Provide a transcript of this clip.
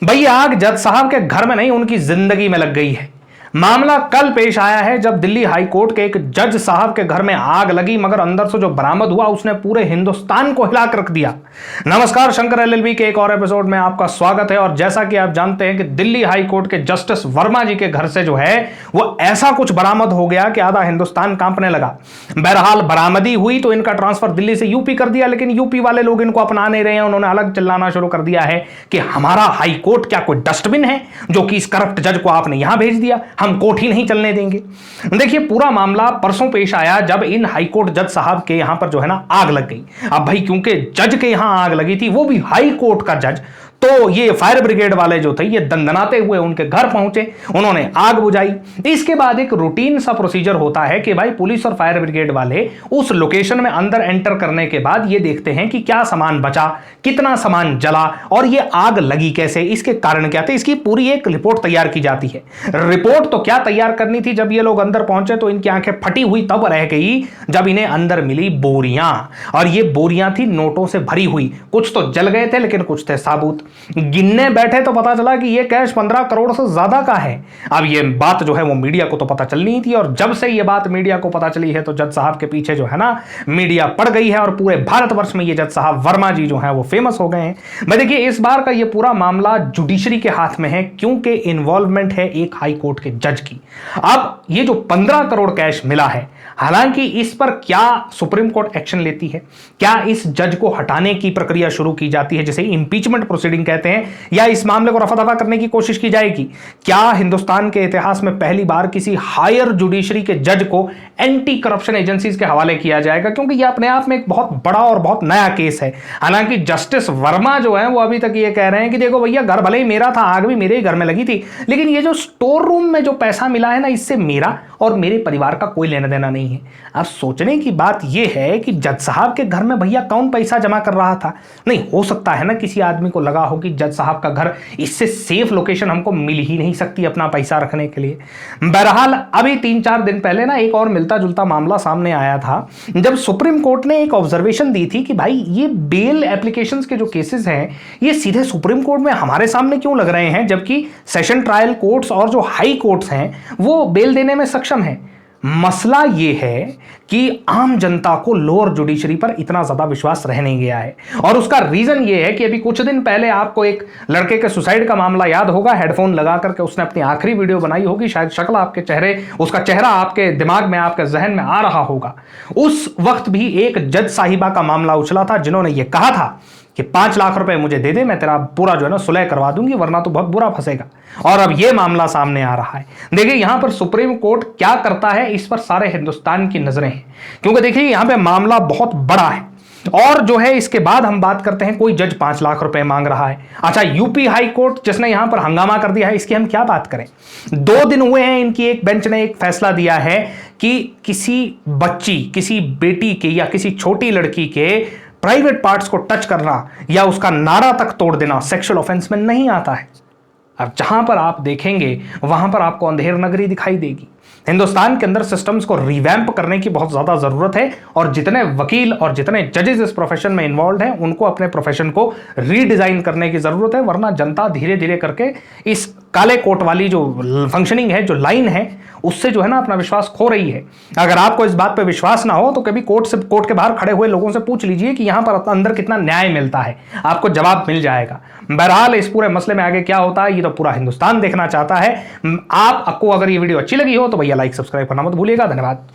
भैया आग जज साहब के घर में नहीं, उनकी जिंदगी में लग गई है। मामला कल पेश आया है जब दिल्ली हाई कोर्ट के एक जज साहब के घर में आग लगी, मगर अंदर से जो बरामद हुआ उसने पूरे हिंदुस्तान को हिला कर रख दिया। नमस्कार, शंकर एलएलबी के एक और एपिसोड में आपका स्वागत है। और जैसा कि आप जानते हैं कि दिल्ली हाई कोर्ट के जस्टिस वर्मा जी के घर से जो है वो ऐसा कुछ बरामद हो गया कि आधा हिंदुस्तान कांपने लगा। बहरहाल बरामदी हुई तो इनका ट्रांसफर दिल्ली से यूपी कर दिया, लेकिन यूपी वाले लोग इनको अपना नहीं रहे हैं। उन्होंने अलग चिल्लाना शुरू कर दिया है कि हमारा हाई कोर्ट क्या कोई डस्टबिन है जो कि इस करप्ट जज को आपने यहां भेज दिया, हम कोर्ट ही नहीं चलने देंगे। देखिए, पूरा मामला परसों पेश आया जब इन हाईकोर्ट जज साहब के यहां पर जो है ना आग लग गई। अब भाई क्योंकि जज के यहां आग लगी थी, वो भी हाई कोर्ट का जज, तो ये फायर ब्रिगेड वाले जो थे ये दंदनाते हुए उनके घर पहुंचे, उन्होंने आग बुझाई। इसके बाद एक रूटीन सा प्रोसीजर होता है कि भाई पुलिस और फायर ब्रिगेड वाले उस लोकेशन में अंदर एंटर करने के बाद ये देखते हैं कि क्या सामान बचा, कितना सामान जला और ये आग लगी कैसे, इसके कारण क्या थे, इसकी पूरी एक रिपोर्ट तैयार की जाती है। रिपोर्ट तो क्या तैयार करनी थी, जब ये लोग अंदर पहुंचे तो इनकी आंखें फटी हुई तब रह गई जब इन्हें अंदर मिली बोरियां, और ये बोरियां थी नोटों से भरी हुई। कुछ तो जल गए थे लेकिन कुछ थे साबुत। गिनने बैठे तो पता चला कि ये कैश 15 करोड़ से ज्यादा का है। अब ये बात जो है वो मीडिया को तो पता चलनी थी, और जब से ये बात मीडिया को पता चली है तो जज साहब के पीछे जो है ना मीडिया पड़ गई है, और पूरे भारतवर्ष में ये जज साहब वर्मा जी जो है वो फेमस हो गए हैं। मैं देखिए, इस बार का ये पूरा मामला जुडिशरी के हाथ में है, क्योंकि इन्वॉल्वमेंट है एक हाई कोर्ट के जज की। अब ये जो 15 करोड़ कैश मिला है, हालांकि इस पर क्या सुप्रीम कोर्ट एक्शन लेती है, क्या इस जज को हटाने की प्रक्रिया शुरू की जाती है जिसे इंपीचमेंट प्रोसीडिंग कहते हैं, या इस मामले को रफा दफा करने की कोशिश की जाएगी, क्या हिंदुस्तान के इतिहास में पहली बार किसी हायर जुडिशरी के जज को एंटी करप्शन एजेंसीज के हवाले किया जाएगा, क्योंकि यह अपने आप में एक बहुत बड़ा और बहुत नया केस है। हालांकि जस्टिस वर्मा जो है वो अभी तक ये कह रहे हैं कि देखो भैया, घर भले ही मेरा था, आग भी मेरे ही घर में लगी थी, लेकिन ये जो स्टोर रूम में जो पैसा मिला है ना, इससे मेरा और मेरे परिवार का कोई लेना देना नहीं है। अब सोचने की बात यह है कि जज साहब के घर में भैया कौन पैसा जमा कर रहा था। नहीं हो सकता है ना किसी आदमी को लगा हो कि जज साहब का घर, इससे सेफ लोकेशन हमको मिल ही नहीं सकती अपना पैसा रखने के लिए। बहरहाल अभी 3-4 दिन पहले ना एक और मिलता जुलता मामला सामने आया था, जब सुप्रीम कोर्ट ने एक ऑब्जर्वेशन दी थी कि भाई ये बेल एप्लीकेशंस के जो केसेस हैं ये सीधे सुप्रीम कोर्ट में हमारे सामने क्यों लग रहे हैं, जबकि सेशन ट्रायल कोर्ट्स और जो हाई कोर्ट्स हैं वो बेल देने में सक्षम है। मसला यह है कि आम जनता को लोअर जुडिशरी पर इतना ज्यादा विश्वास रह नहीं गया है, और उसका रीजन यह है कि अभी कुछ दिन पहले आपको एक लड़के के सुसाइड का मामला याद होगा। हेडफोन लगा करके उसने अपनी आखिरी वीडियो बनाई होगी, शायद शक्ल आपके चेहरे, उसका चेहरा आपके दिमाग में, आपके जहन में आ रहा होगा। उस वक्त भी एक जज साहिबा का मामला उछला था जिन्होंने यह कहा था कि 5 लाख रुपए मुझे दे दे, मैं तेरा पूरा जो है ना सुलह करवा दूंगी, वरना तो बहुत बुरा फंसेगा। और अब यह मामला सामने आ रहा है। देखिए यहां पर सुप्रीम कोर्ट क्या करता है, इस पर सारे हिंदुस्तान की नजरें हैं, क्योंकि देखिए यहां पे मामला बहुत बड़ा है। और जो है इसके बाद हम बात करते हैं, कोई जज 5 लाख रुपए मांग रहा है। अच्छा, यूपी हाई कोर्ट जिसने यहां पर हंगामा कर दिया है, इसकी हम क्या बात करें। 2 दिन हुए हैं, इनकी एक बेंच ने एक फैसला दिया है कि किसी बच्ची, किसी बेटी के या किसी छोटी लड़की के प्राइवेट पार्ट्स को टच करना या उसका नाड़ा तक तोड़ देना सेक्सुअल ऑफेंस में नहीं आता है। अब जहां पर आप देखेंगे वहां पर आपको अंधेर नगरी दिखाई देगी। हिंदुस्तान के अंदर सिस्टम्स को रिवैम्प करने की बहुत ज्यादा जरूरत है, और जितने वकील और जितने जजेस इस प्रोफेशन में इन्वॉल्व हैं उनको अपने प्रोफेशन को रीडिजाइन करने की जरूरत है, वरना जनता धीरे धीरे करके इस काले कोट वाली जो फंक्शनिंग है, जो लाइन है, उससे जो है ना अपना विश्वास खो रही है। अगर आपको इस बात पे विश्वास ना हो तो कभी कोर्ट के बाहर खड़े हुए लोगों से पूछ लीजिए कि यहां पर अंदर कितना न्याय मिलता है, आपको जवाब मिल जाएगा। बहरहाल इस पूरे मसले में आगे क्या होता है ये तो पूरा हिंदुस्तान देखना चाहता है। आपको अगर ये वीडियो अच्छी लगी हो तो भैया लाइक सब्सक्राइब करना मत भूलिएगा। धन्यवाद।